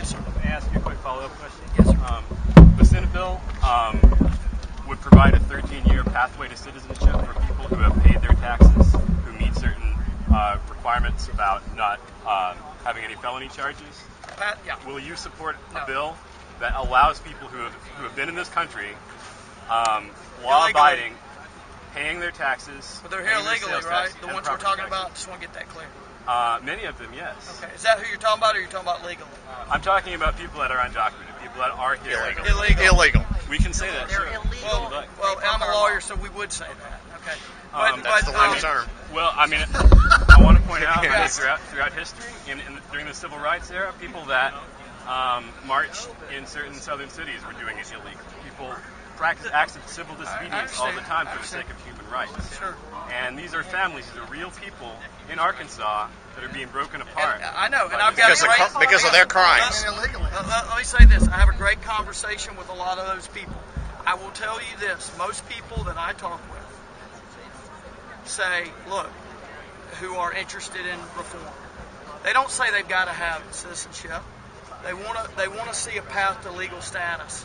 Yes, sir. Let me ask you a quick follow-up question. Yes, sir. The Senate bill would provide a 13-year pathway to citizenship for people who have paid their taxes, who meet certain requirements about not having any felony charges. Yeah. Will you support a bill that allows people who have been in this country, law-abiding, paying their taxes? But they're here illegally, right? The ones we're talking about? Just want to get that clear. Many of them, yes. Okay. Is that who you're talking about, or are you talking about legally? I'm talking about people that are undocumented, people that are here Illegal. We can say that. They're sure. illegal. Well, I'm a lawyer, so we would say that. Okay. That's the legal term. Well, I mean, I want to point out that throughout history, during the Civil Rights era, people that marched in certain southern cities were doing it illegally. People practice acts of civil disobedience all the time for the sake of human rights. Sure. And these are families, these are real people in Arkansas that are being broken apart. I know, and I've got because of their crimes. Let me say this. I have a great conversation with a lot of those people. I will tell you this. Most people that I talk with say, look, who are interested in reform. They don't say they've got to have citizenship. They want to see a path to legal status,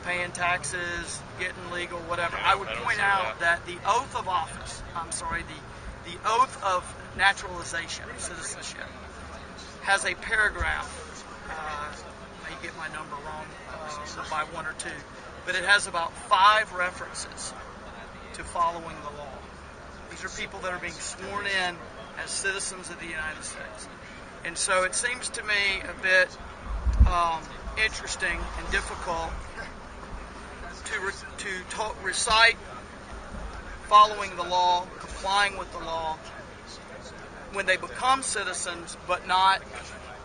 paying taxes, getting legal, whatever. I would point out that the oath of office, the oath of naturalization, citizenship, has a paragraph. I may get my number wrong by one or two, but it has about 5 references to following the law. These are people that are being sworn in as citizens of the United States. And so it seems to me a bit interesting and difficult to recite following the law, complying with the law, when they become citizens, but not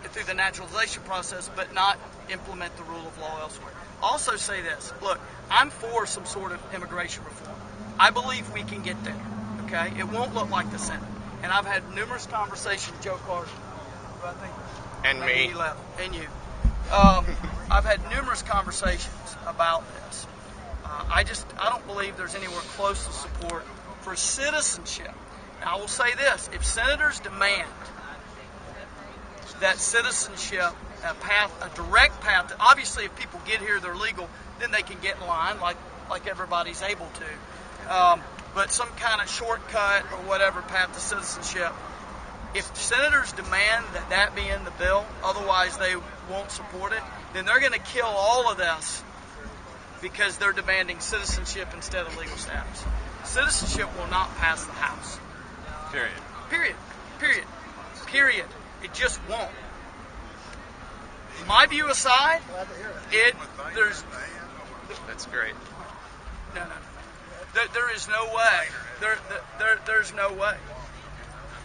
through the naturalization process, but not implement the rule of law elsewhere. Also say this, look, I'm for some sort of immigration reform. I believe we can get there, okay? It won't look like the Senate. And I've had numerous conversations with Joe Carter, who I think And me. he left, and you. I've had numerous conversations about this. I don't believe there's anywhere close to support for citizenship. Now, I will say this: if senators demand that citizenship, a direct path, obviously, if people get here, they're legal, then they can get in line like everybody's able to. But some kind of shortcut or whatever path to citizenship. If senators demand that be in the bill, otherwise they won't support it, then they're going to kill all of this because they're demanding citizenship instead of legal status. Citizenship will not pass the House. Period. It just won't. My view aside, That's great. No. There is no way. There's no way.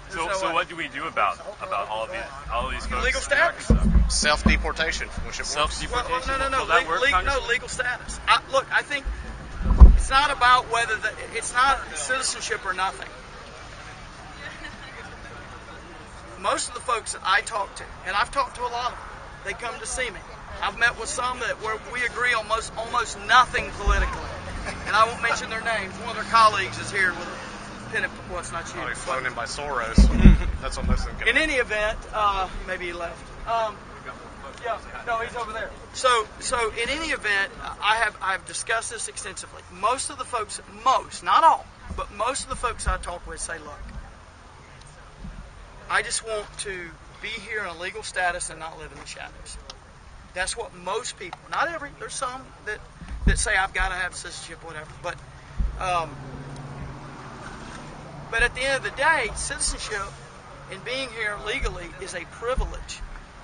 So what do we do about all of these folks? Legal status. Self-deportation. Self-deportation. No. Will that work, Legal status. I think it's not about whether it's not whether or nothing. Most of the folks that I talk to, and I've talked to a lot of them, they come to see me. I've met with some where we agree on almost nothing politically. And I won't mention their names. One of their colleagues is here with a pen. Well, it's not you. Oh, he's flown in by Soros. That's what most of them In any event, maybe he left. He's over there. So in any event, I've discussed this extensively. Most of the folks, not all, but most of the folks I talk with say, look, I just want to be here in a legal status and not live in the shadows. That's what most people, not every, there's some that say I've got to have citizenship, whatever. But at the end of the day, citizenship and being here legally is a privilege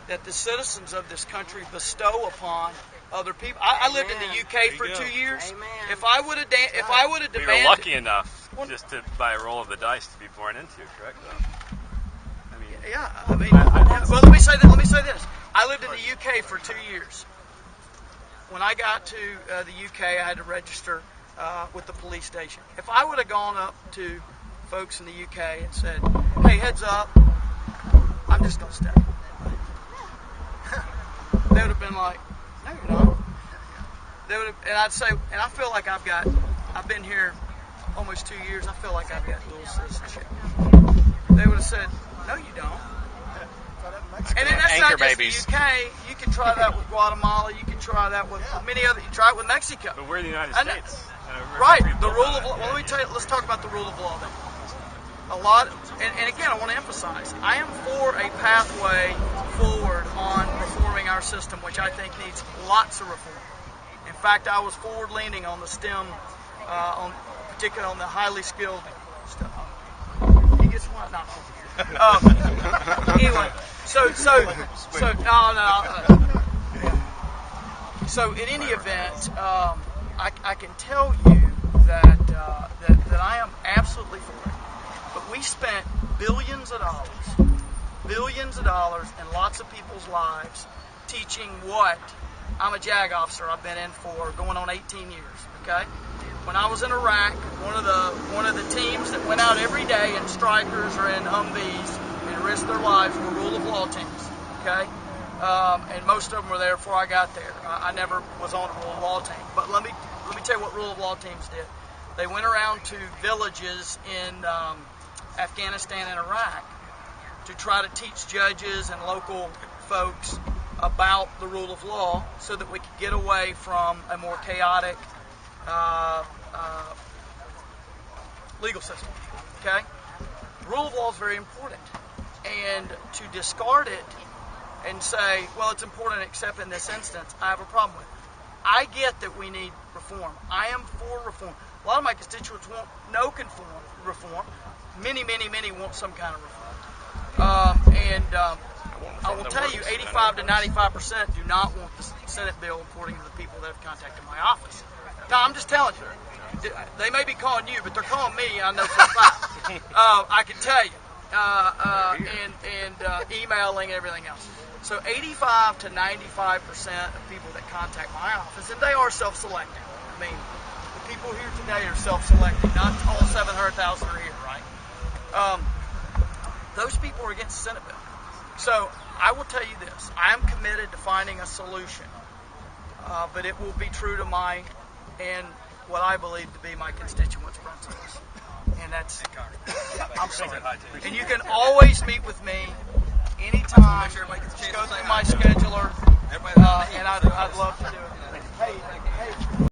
that the citizens of this country bestow upon other people. I lived in the UK for 2 years. Amen. If I would have demanded, we were lucky enough just by a roll of the dice to be born into, correct? Well, let me say this. I lived in the UK for 2 years. When I got to the UK, I had to register with the police station. If I would have gone up to folks in the UK and said, "Hey, heads up, I'm just going to stay," they would have been like, "No, you're not." And I'd say, and I feel like I've been here almost 2 years. I feel like I've got dual citizenship. They would have said, "No, you don't." And then that's Anchor not just babies. the UK. You can try that with Guatemala. You can try that with many other. You try it with Mexico. But we're the United States. Right. The rule of law. Well, let me tell you. Let's talk about the rule of law then. A lot, and again, I want to emphasize, I am for a pathway forward on reforming our system, which I think needs lots of reform. In fact, I was forward-leaning on the STEM, particularly on the highly skilled stuff. He gets one? No. Anyway, so in any event, I can tell you that I am absolutely for it. But we spent billions of dollars in lots of people's lives teaching what I'm a JAG officer. I've been in for going on 18 years. Okay, when I was in Iraq, one of the teams that went out every day in Strikers or in Humvees and risked their lives were rule of law teams. Okay, and most of them were there before I got there. I never was on a rule of law team. But let me tell you what rule of law teams did. They went around to villages in Afghanistan and Iraq to try to teach judges and local folks about the rule of law so that we could get away from a more chaotic legal system. Okay? The rule of law is very important. And to discard it and say, well, it's important except in this instance, I have a problem with it. I get that we need reform. I am for reform. A lot of my constituents want no reform. Many want some kind of reform. I will tell you, 85 to 95% do not want the Senate bill, according to the people that have contacted my office. Now, I'm just telling you. They may be calling you, but they're calling me, I know for a fact. I can tell you. Emailing and everything else. So 85 to 95% of people that contact my office, and they are self-selecting. I mean, the people here today are self-selecting. Not all 700,000 are here, right? Those people are against the Senate bill. So I will tell you this. I am committed to finding a solution, but it will be true to my and what I believe to be my constituents' principles. And that's, I'm sorry. And you can always meet with me anytime. Just go through my scheduler, and I'd love to do it. Hey.